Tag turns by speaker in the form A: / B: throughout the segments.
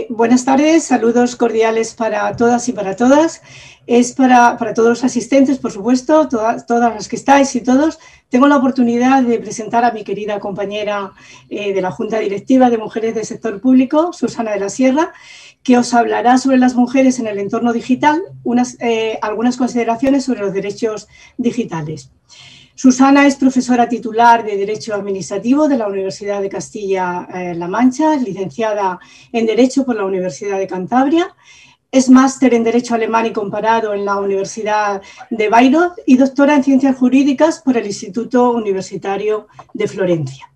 A: Buenas tardes, saludos cordiales para todas y para todas. Es para todos los asistentes, por supuesto, todas las que estáis y todos. Tengo la oportunidad de presentar a mi querida compañera de la Junta Directiva de Mujeres del Sector Público, Susana de la Sierra, que os hablará sobre las mujeres en el entorno digital, algunas consideraciones sobre los derechos digitales. Susana es profesora titular de Derecho Administrativo de la Universidad de Castilla-La Mancha, es licenciada en Derecho por la Universidad de Cantabria, es máster en Derecho Alemán y Comparado en la Universidad de Bayreuth y doctora en Ciencias Jurídicas por el Instituto Universitario de Florencia.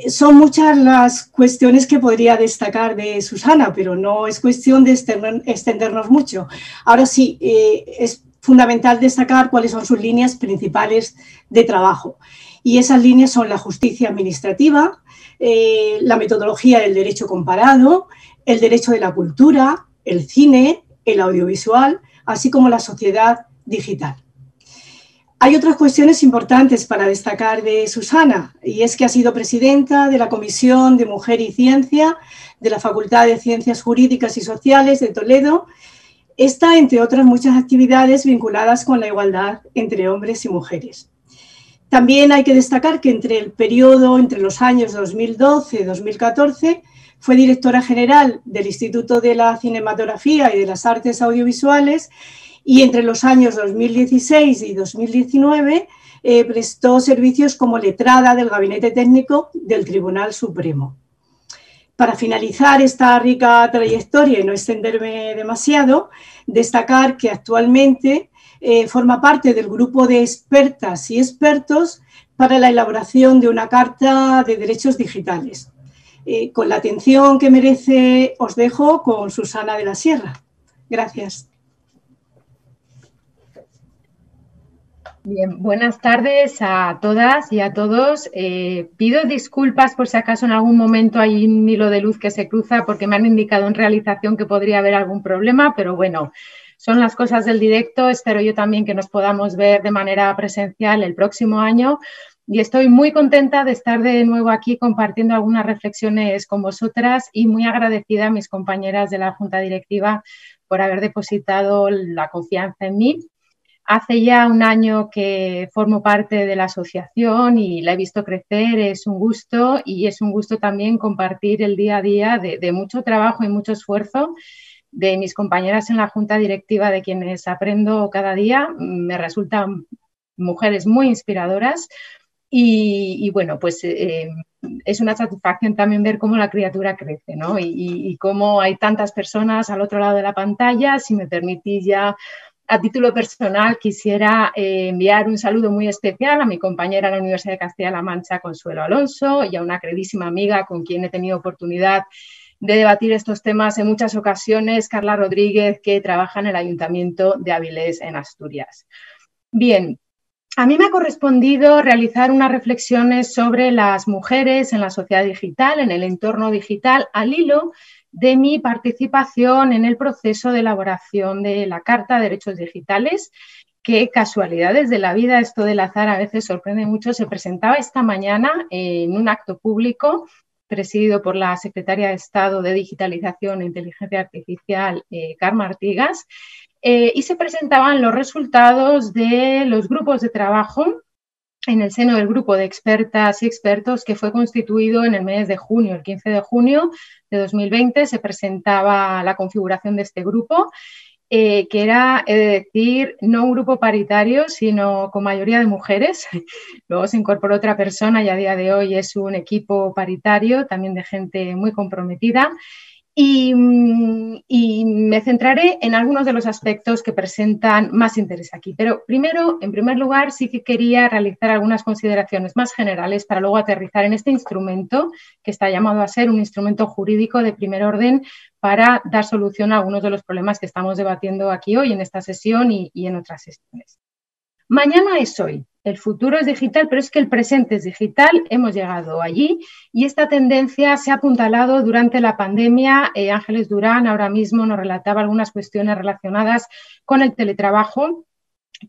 A: Son muchas las cuestiones que podría destacar de Susana, pero no es cuestión de extendernos mucho. Ahora sí, es fundamental destacar cuáles son sus líneas principales de trabajo. Y esas líneas son la justicia administrativa, la metodología del derecho comparado, el derecho de la cultura, el cine, el audiovisual, así como la sociedad digital. Hay otras cuestiones importantes para destacar de Susana, y es que ha sido presidenta de la Comisión de Mujer y Ciencia de la Facultad de Ciencias Jurídicas y Sociales de Toledo. Esta, entre otras muchas actividades vinculadas con la igualdad entre hombres y mujeres. También hay que destacar que entre los años 2012 y 2014, fue directora general del Instituto de la Cinematografía y de las Artes Audiovisuales y entre los años 2016 y 2019 prestó servicios como letrada del Gabinete Técnico del Tribunal Supremo. Para finalizar esta rica trayectoria y no extenderme demasiado, destacar que actualmente forma parte del grupo de expertas y expertos para la elaboración de una Carta de Derechos Digitales. Con la atención que merece, os dejo con Susana de la Sierra. Gracias.
B: Bien, buenas tardes a todas y a todos. Pido disculpas por si acaso en algún momento hay un hilo de luz que se cruza porque me han indicado en realización que podría haber algún problema, pero bueno, son las cosas del directo. Espero yo también que nos podamos ver de manera presencial el próximo año y estoy muy contenta de estar de nuevo aquí compartiendo algunas reflexiones con vosotras y muy agradecida a mis compañeras de la Junta Directiva por haber depositado la confianza en mí. Hace ya un año que formo parte de la asociación y la he visto crecer, es un gusto y es un gusto también compartir el día a día de mucho trabajo y mucho esfuerzo de mis compañeras en la Junta Directiva, de quienes aprendo cada día. Me resultan mujeres muy inspiradoras y bueno, pues es una satisfacción también ver cómo la criatura crece, ¿no? Y cómo hay tantas personas al otro lado de la pantalla. Si me permitís ya, a título personal, quisiera enviar un saludo muy especial a mi compañera de la Universidad de Castilla-La Mancha, Consuelo Alonso, y a una queridísima amiga con quien he tenido oportunidad de debatir estos temas en muchas ocasiones, Carla Rodríguez, que trabaja en el Ayuntamiento de Avilés, en Asturias. Bien, a mí me ha correspondido realizar unas reflexiones sobre las mujeres en la sociedad digital, en el entorno digital, al hilo de mi participación en el proceso de elaboración de la Carta de Derechos Digitales, que casualidades de la vida, esto del azar a veces sorprende mucho, se presentaba esta mañana en un acto público presidido por la Secretaria de Estado de Digitalización e Inteligencia Artificial, Carme Artigas, y se presentaban los resultados de los grupos de trabajo en el seno del grupo de expertas y expertos que fue constituido en el mes de junio, el 15 de junio de 2020, se presentaba la configuración de este grupo, que era, he de decir, no un grupo paritario, sino con mayoría de mujeres. Luego se incorporó otra persona y a día de hoy es un equipo paritario, también de gente muy comprometida. Y me centraré en algunos de los aspectos que presentan más interés aquí. Pero primero, en primer lugar, sí que quería realizar algunas consideraciones más generales para luego aterrizar en este instrumento que está llamado a ser un instrumento jurídico de primer orden para dar solución a algunos de los problemas que estamos debatiendo aquí hoy en esta sesión y en otras sesiones. Mañana es hoy, el futuro es digital, pero es que el presente es digital, hemos llegado allí y esta tendencia se ha apuntalado durante la pandemia. Ángeles Durán ahora mismo nos relataba algunas cuestiones relacionadas con el teletrabajo,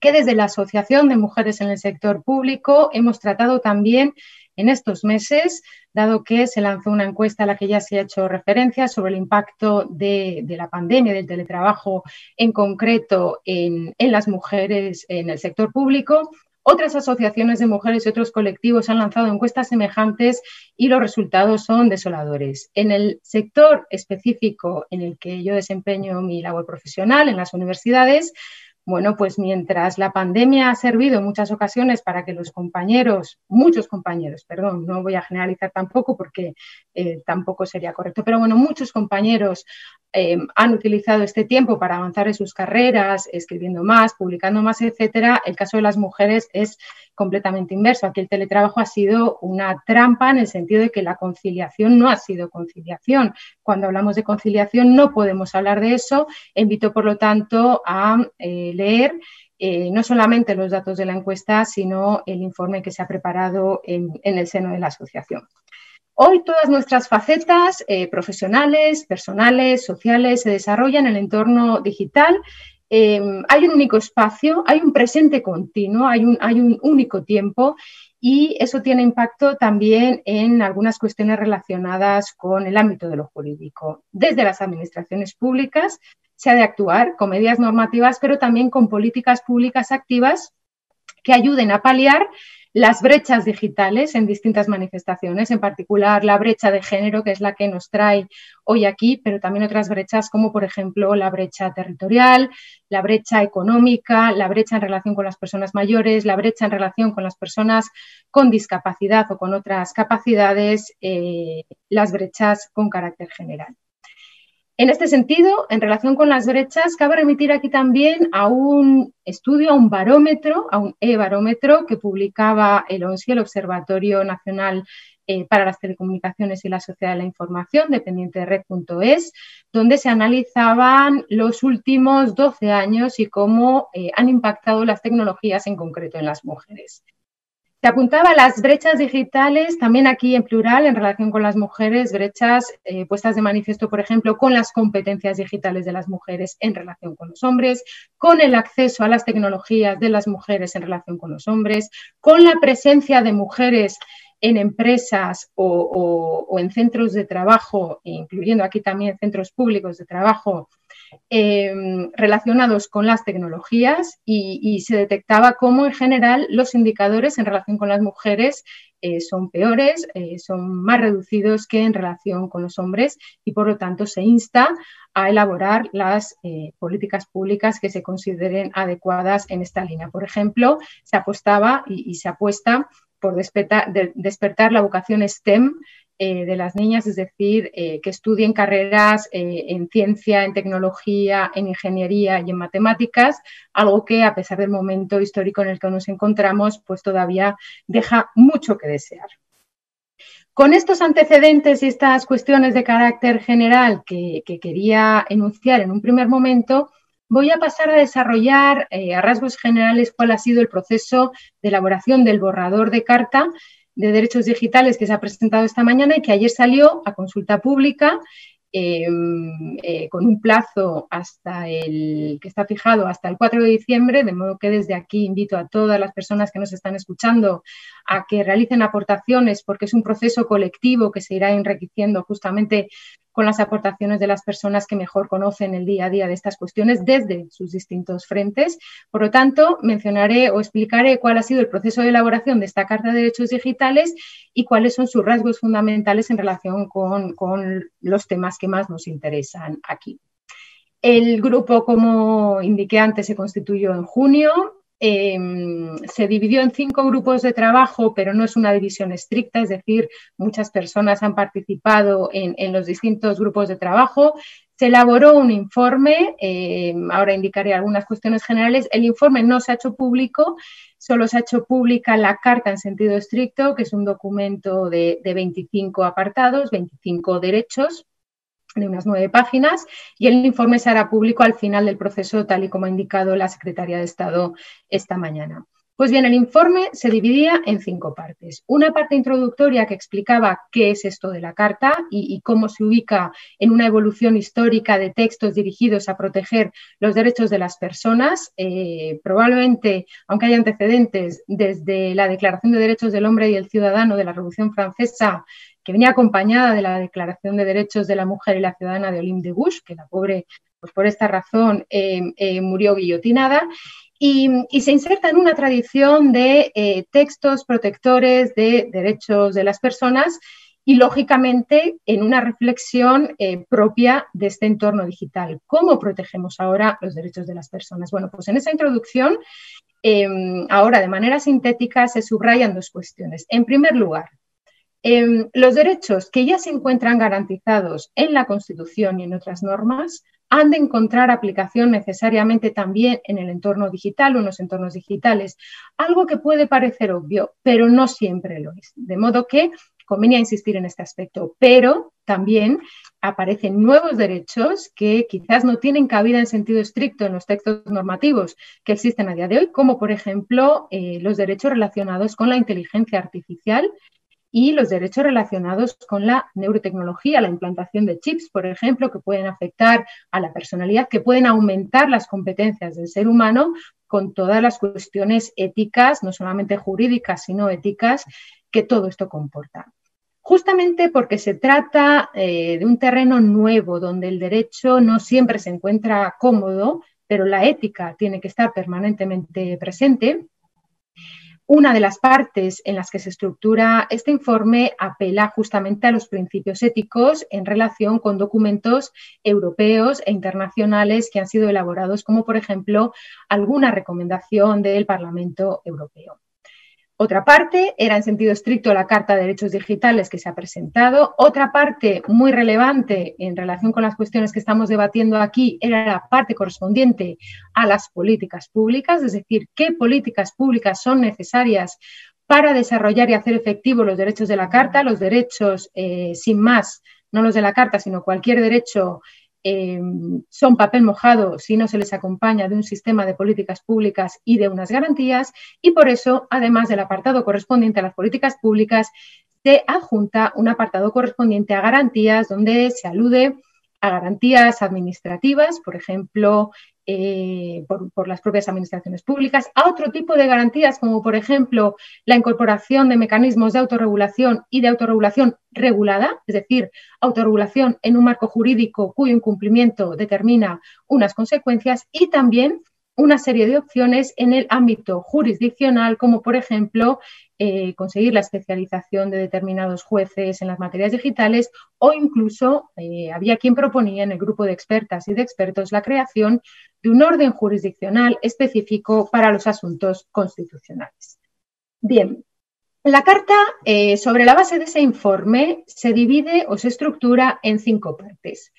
B: que desde la Asociación de Mujeres en el Sector Público hemos tratado también en estos meses, dado que se lanzó una encuesta a la que ya se ha hecho referencia sobre el impacto de la pandemia, del teletrabajo en concreto en las mujeres en el sector público. Otras asociaciones de mujeres y otros colectivos han lanzado encuestas semejantes y los resultados son desoladores. En el sector específico en el que yo desempeño mi labor profesional, en las universidades, bueno, pues mientras la pandemia ha servido en muchas ocasiones para que los compañeros, muchos compañeros, perdón, no voy a generalizar tampoco porque tampoco sería correcto, pero bueno, muchos compañeros han utilizado este tiempo para avanzar en sus carreras, escribiendo más, publicando más, etcétera. El caso de las mujeres es completamente inverso. Aquí el teletrabajo ha sido una trampa en el sentido de que la conciliación no ha sido conciliación. Cuando hablamos de conciliación no podemos hablar de eso. Invito, por lo tanto, a leer no solamente los datos de la encuesta, sino el informe que se ha preparado en el seno de la asociación. Hoy todas nuestras facetas profesionales, personales, sociales se desarrollan en el entorno digital. Hay un único espacio, hay un presente continuo, hay un único tiempo y eso tiene impacto también en algunas cuestiones relacionadas con el ámbito de lo jurídico. Desde las administraciones públicas se ha de actuar con medidas normativas, pero también con políticas públicas activas que ayuden a paliar las brechas digitales en distintas manifestaciones, en particular la brecha de género, que es la que nos trae hoy aquí, pero también otras brechas como, por ejemplo, la brecha territorial, la brecha económica, la brecha en relación con las personas mayores, la brecha en relación con las personas con discapacidad o con otras capacidades, las brechas con carácter general. En este sentido, en relación con las brechas, cabe remitir aquí también a un estudio, a un barómetro, a un e-barómetro que publicaba el ONSI, el Observatorio Nacional para las Telecomunicaciones y la Sociedad de la Información, dependiente de red.es, donde se analizaban los últimos 12 años y cómo han impactado las tecnologías en concreto en las mujeres. Se apuntaba a las brechas digitales, también aquí en plural, en relación con las mujeres, brechas puestas de manifiesto, por ejemplo, con las competencias digitales de las mujeres en relación con los hombres, con el acceso a las tecnologías de las mujeres en relación con los hombres, con la presencia de mujeres en empresas o en centros de trabajo, incluyendo aquí también centros públicos de trabajo, relacionados con las tecnologías y se detectaba cómo en general los indicadores en relación con las mujeres son peores, son más reducidos que en relación con los hombres y por lo tanto se insta a elaborar las políticas públicas que se consideren adecuadas en esta línea. Por ejemplo, se apostaba y se apuesta por despertar la vocación STEM de las niñas, es decir, que estudien carreras en ciencia, en tecnología, en ingeniería y en matemáticas, algo que a pesar del momento histórico en el que nos encontramos, pues todavía deja mucho que desear. Con estos antecedentes y estas cuestiones de carácter general que quería enunciar en un primer momento, voy a pasar a desarrollar a rasgos generales cuál ha sido el proceso de elaboración del borrador de carta de derechos digitales que se ha presentado esta mañana y que ayer salió a consulta pública con un plazo que está fijado hasta el 4 de diciembre, de modo que desde aquí invito a todas las personas que nos están escuchando a que realicen aportaciones porque es un proceso colectivo que se irá enriqueciendo justamente con las aportaciones de las personas que mejor conocen el día a día de estas cuestiones desde sus distintos frentes. Por lo tanto, mencionaré o explicaré cuál ha sido el proceso de elaboración de esta Carta de Derechos Digitales y cuáles son sus rasgos fundamentales en relación con los temas que más nos interesan aquí. El grupo, como indiqué antes, se constituyó en junio. Se dividió en 5 grupos de trabajo, pero no es una división estricta, es decir, muchas personas han participado en los distintos grupos de trabajo. Se elaboró un informe, ahora indicaré algunas cuestiones generales. El informe no se ha hecho público, solo se ha hecho pública la carta en sentido estricto, que es un documento de 25 apartados, 25 derechos, de unas 9 páginas, y el informe se hará público al final del proceso, tal y como ha indicado la Secretaría de Estado esta mañana. Pues bien, el informe se dividía en 5 partes. Una parte introductoria que explicaba qué es esto de la Carta y cómo se ubica en una evolución histórica de textos dirigidos a proteger los derechos de las personas, probablemente, aunque hay antecedentes, desde la Declaración de Derechos del Hombre y el Ciudadano de la Revolución Francesa, que venía acompañada de la Declaración de Derechos de la Mujer y la Ciudadana de Olympe de Gouges, que la pobre, pues por esta razón, murió guillotinada. Y se inserta en una tradición de textos protectores de derechos de las personas y, lógicamente, en una reflexión propia de este entorno digital. ¿Cómo protegemos ahora los derechos de las personas? Bueno, pues en esa introducción, ahora de manera sintética, se subrayan 2 cuestiones. En primer lugar, los derechos que ya se encuentran garantizados en la Constitución y en otras normas han de encontrar aplicación necesariamente también en el entorno digital o en los entornos digitales, algo que puede parecer obvio, pero no siempre lo es. De modo que convenía insistir en este aspecto, pero también aparecen nuevos derechos que quizás no tienen cabida en sentido estricto en los textos normativos que existen a día de hoy, como por ejemplo los derechos relacionados con la inteligencia artificial y los derechos relacionados con la neurotecnología, la implantación de chips, por ejemplo, que pueden afectar a la personalidad, que pueden aumentar las competencias del ser humano con todas las cuestiones éticas, no solamente jurídicas, sino éticas, que todo esto comporta. Justamente porque se trata de un terreno nuevo, donde el derecho no siempre se encuentra cómodo, pero la ética tiene que estar permanentemente presente. Una de las partes en las que se estructura este informe apela justamente a los principios éticos en relación con documentos europeos e internacionales que han sido elaborados, como por ejemplo alguna recomendación del Parlamento Europeo. Otra parte era en sentido estricto la Carta de Derechos Digitales que se ha presentado. Otra parte muy relevante en relación con las cuestiones que estamos debatiendo aquí era la parte correspondiente a las políticas públicas, es decir, qué políticas públicas son necesarias para desarrollar y hacer efectivos los derechos de la Carta, los derechos sin más, no los de la Carta, sino cualquier derecho. Son papel mojado si no se les acompaña de un sistema de políticas públicas y de unas garantías, y por eso, además del apartado correspondiente a las políticas públicas, se adjunta un apartado correspondiente a garantías, donde se alude a garantías administrativas, por ejemplo, por las propias administraciones públicas, a otro tipo de garantías, como por ejemplo la incorporación de mecanismos de autorregulación y de autorregulación regulada, es decir, autorregulación en un marco jurídico cuyo incumplimiento determina unas consecuencias, y también una serie de opciones en el ámbito jurisdiccional, como por ejemplo conseguir la especialización de determinados jueces en las materias digitales, o incluso había quien proponía en el grupo de expertas y de expertos la creación de un orden jurisdiccional específico para los asuntos constitucionales. Bien, la Carta, sobre la base de ese informe, se divide o se estructura en 5 partes.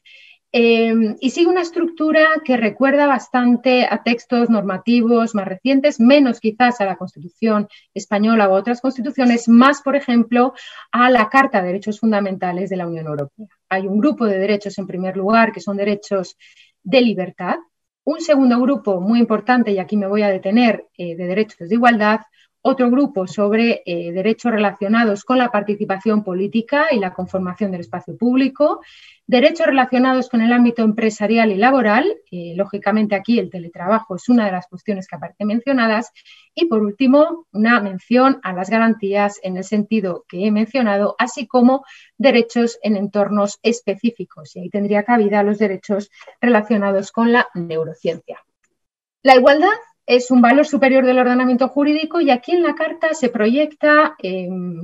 B: Y sigue una estructura que recuerda bastante a textos normativos más recientes, menos quizás a la Constitución española u otras constituciones, más, por ejemplo, a la Carta de Derechos Fundamentales de la Unión Europea. Hay un grupo de derechos, en primer lugar, que son derechos de libertad, un segundo grupo muy importante, y aquí me voy a detener, de derechos de igualdad, otro grupo sobre derechos relacionados con la participación política y la conformación del espacio público, derechos relacionados con el ámbito empresarial y laboral, lógicamente aquí el teletrabajo es una de las cuestiones que aparecen mencionadas, y por último una mención a las garantías en el sentido que he mencionado, así como derechos en entornos específicos, y ahí tendría cabida los derechos relacionados con la neurociencia. La igualdad es un valor superior del ordenamiento jurídico, y aquí en la Carta se proyecta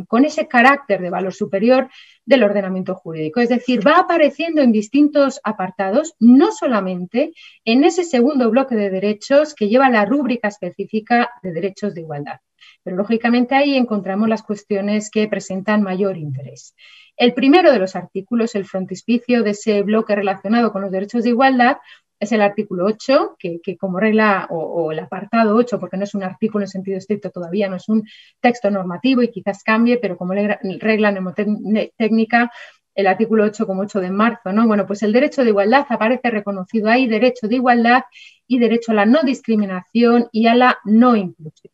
B: con ese carácter de valor superior del ordenamiento jurídico. Es decir, va apareciendo en distintos apartados, no solamente en ese segundo bloque de derechos que lleva la rúbrica específica de derechos de igualdad. Pero lógicamente ahí encontramos las cuestiones que presentan mayor interés. El primero de los artículos, el frontispicio de ese bloque relacionado con los derechos de igualdad, es el artículo 8, que como regla, o el apartado 8, porque no es un artículo en sentido estricto todavía, no es un texto normativo y quizás cambie, pero como regla mnemotécnica, el artículo 8 como 8 de marzo, ¿no? Bueno, pues el derecho de igualdad aparece reconocido ahí, derecho de igualdad y derecho a la no discriminación y a la no inclusión.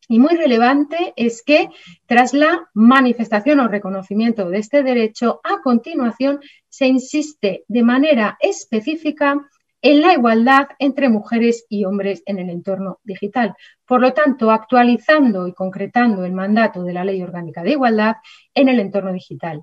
B: Y muy relevante es que tras la manifestación o reconocimiento de este derecho, a continuación se insiste de manera específica en la igualdad entre mujeres y hombres en el entorno digital. Por lo tanto, actualizando y concretando el mandato de la Ley Orgánica de Igualdad en el entorno digital.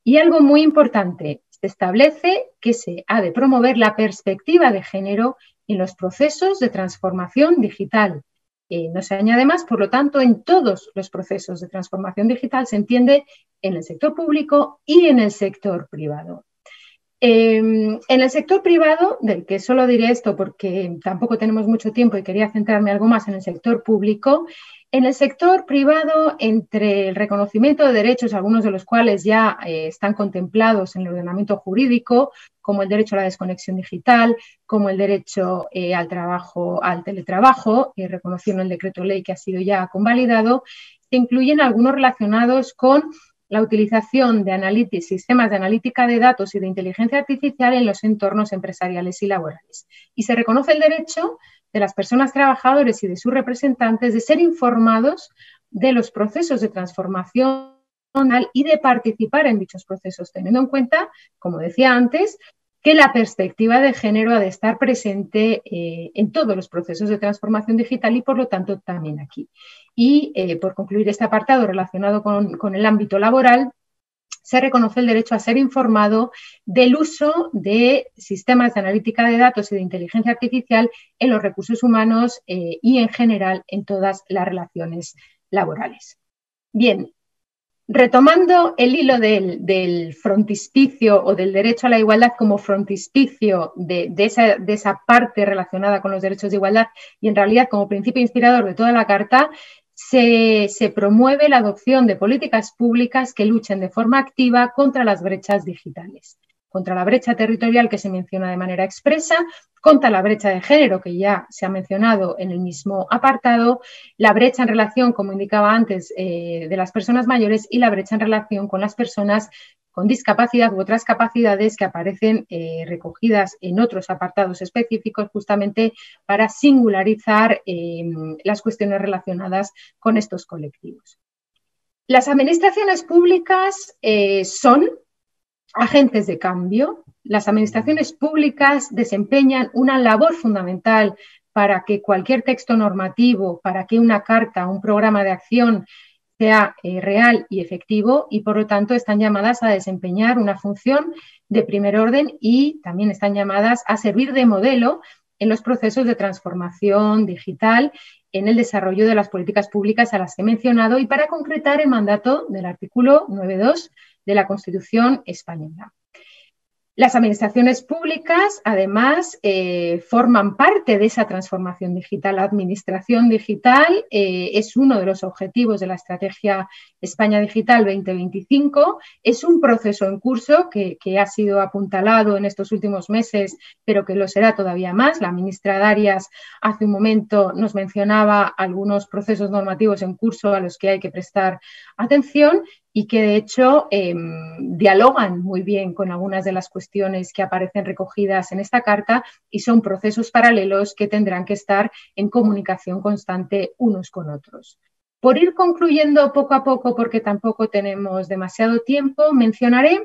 B: Y algo muy importante, se establece que se ha de promover la perspectiva de género en los procesos de transformación digital. No se añade más, por lo tanto, en todos los procesos de transformación digital se entiende en el sector público y en el sector privado. En el sector privado, del que solo diré esto porque tampoco tenemos mucho tiempo y quería centrarme algo más en el sector público, en el sector privado, entre el reconocimiento de derechos, algunos de los cuales ya están contemplados en el ordenamiento jurídico, como el derecho a la desconexión digital, como el derecho al trabajo, al teletrabajo, reconocido en el decreto ley que ha sido ya convalidado, se incluyen algunos relacionados con la utilización de sistemas de analítica de datos y de inteligencia artificial en los entornos empresariales y laborales. Y se reconoce el derecho de las personas trabajadoras y de sus representantes de ser informados de los procesos de transformación y de participar en dichos procesos, teniendo en cuenta, como decía antes, que la perspectiva de género ha de estar presente en todos los procesos de transformación digital y, por lo tanto, también aquí. Y, por concluir este apartado relacionado con el ámbito laboral, se reconoce el derecho a ser informado del uso de sistemas de analítica de datos y de inteligencia artificial en los recursos humanos y, en general, en todas las relaciones laborales. Bien. Retomando el hilo del frontispicio o del derecho a la igualdad como frontispicio de esa parte relacionada con los derechos de igualdad y en realidad como principio inspirador de toda la Carta, se promueve la adopción de políticas públicas que luchen de forma activa contra las brechas digitales, contra la brecha territorial que se menciona de manera expresa, contra la brecha de género que ya se ha mencionado en el mismo apartado, la brecha en relación, como indicaba antes, de las personas mayores y la brecha en relación con las personas con discapacidad u otras capacidades que aparecen recogidas en otros apartados específicos justamente para singularizar las cuestiones relacionadas con estos colectivos. Las administraciones públicas son agentes de cambio. Las administraciones públicas desempeñan una labor fundamental para que cualquier texto normativo, para que una carta, un programa de acción sea real y efectivo y, por lo tanto, están llamadas a desempeñar una función de primer orden y también están llamadas a servir de modelo en los procesos de transformación digital, en el desarrollo de las políticas públicas a las que he mencionado y para concretar el mandato del artículo 9.2 de la Constitución española. Las administraciones públicas, además, forman parte de esa transformación digital. La administración digital es uno de los objetivos de la Estrategia España Digital 2025. Es un proceso en curso que ha sido apuntalado en estos últimos meses, pero que lo será todavía más. La ministra Darias hace un momento nos mencionaba algunos procesos normativos en curso a los que hay que prestar atención y que, de hecho, dialogan muy bien con algunas de las cuestiones que aparecen recogidas en esta carta y son procesos paralelos que tendrán que estar en comunicación constante unos con otros. Por ir concluyendo poco a poco, porque tampoco tenemos demasiado tiempo, mencionaré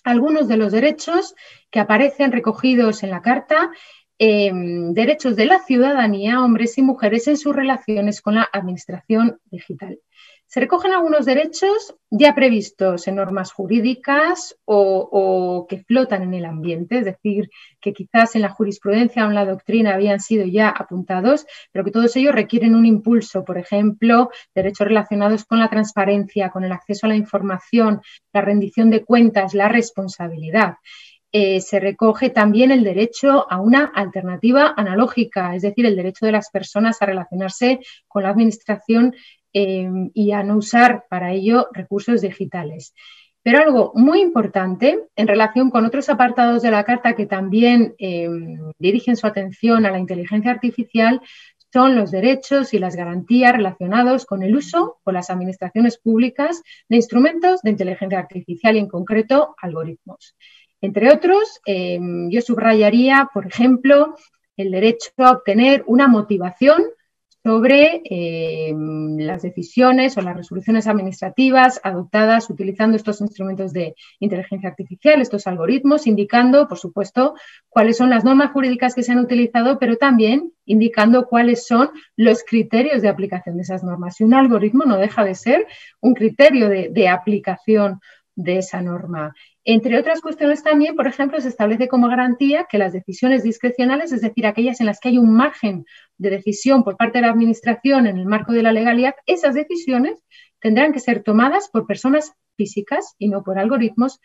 B: algunos de los derechos que aparecen recogidos en la carta, derechos de la ciudadanía, hombres y mujeres, en sus relaciones con la administración digital. Se recogen algunos derechos ya previstos en normas jurídicas o que flotan en el ambiente, es decir, que quizás en la jurisprudencia o en la doctrina habían sido ya apuntados, pero que todos ellos requieren un impulso. Por ejemplo, derechos relacionados con la transparencia, con el acceso a la información, la rendición de cuentas, la responsabilidad. Se recoge también el derecho a una alternativa analógica, es decir, el derecho de las personas a relacionarse con la administración y a no usar para ello recursos digitales. Pero algo muy importante en relación con otros apartados de la Carta que también dirigen su atención a la inteligencia artificial son los derechos y las garantías relacionados con el uso por las administraciones públicas de instrumentos de inteligencia artificial y, en concreto, algoritmos. Entre otros, yo subrayaría, por ejemplo, el derecho a obtener una motivación sobre las decisiones o las resoluciones administrativas adoptadas utilizando estos instrumentos de inteligencia artificial, estos algoritmos, indicando, por supuesto, cuáles son las normas jurídicas que se han utilizado, pero también indicando cuáles son los criterios de aplicación de esas normas. Y un algoritmo no deja de ser un criterio de aplicación de esa norma. Entre otras cuestiones también, por ejemplo, se establece como garantía que las decisiones discrecionales, es decir, aquellas en las que hay un margen de decisión por parte de la Administración en el marco de la legalidad, esas decisiones tendrán que ser tomadas por personas físicas y no por algoritmos,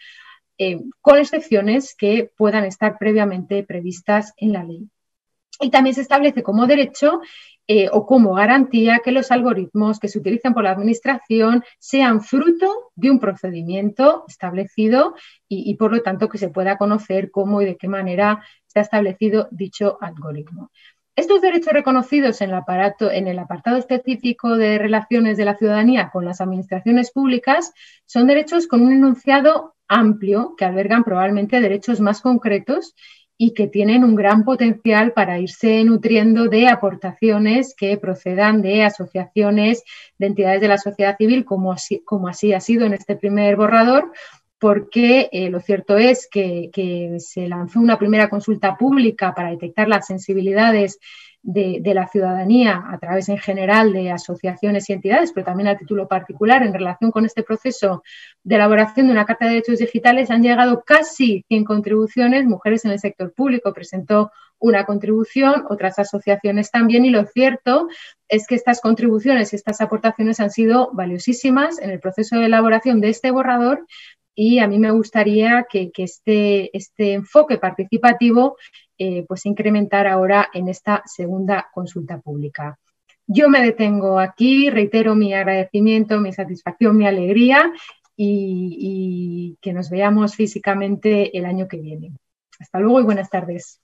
B: con excepciones que puedan estar previamente previstas en la ley. Y también se establece como derecho o como garantía que los algoritmos que se utilizan por la Administración sean fruto de un procedimiento establecido y por lo tanto que se pueda conocer cómo y de qué manera se ha establecido dicho algoritmo. Estos derechos reconocidos en el apartado específico de relaciones de la ciudadanía con las administraciones públicas son derechos con un enunciado amplio que albergan probablemente derechos más concretos y que tienen un gran potencial para irse nutriendo de aportaciones que procedan de asociaciones, de entidades de la sociedad civil, como así ha sido en este primer borrador, porque lo cierto es que se lanzó una primera consulta pública para detectar las sensibilidades de la ciudadanía a través en general de asociaciones y entidades, pero también a título particular en relación con este proceso de elaboración de una Carta de Derechos Digitales. Han llegado casi 100 contribuciones, Mujeres en el Sector Público presentó una contribución, otras asociaciones también, y lo cierto es que estas contribuciones y estas aportaciones han sido valiosísimas en el proceso de elaboración de este borrador y a mí me gustaría que este enfoque participativo pues incrementar ahora en esta segunda consulta pública. Yo me detengo aquí, reitero mi agradecimiento, mi satisfacción, mi alegría y que nos veamos físicamente el año que viene. Hasta luego y buenas tardes.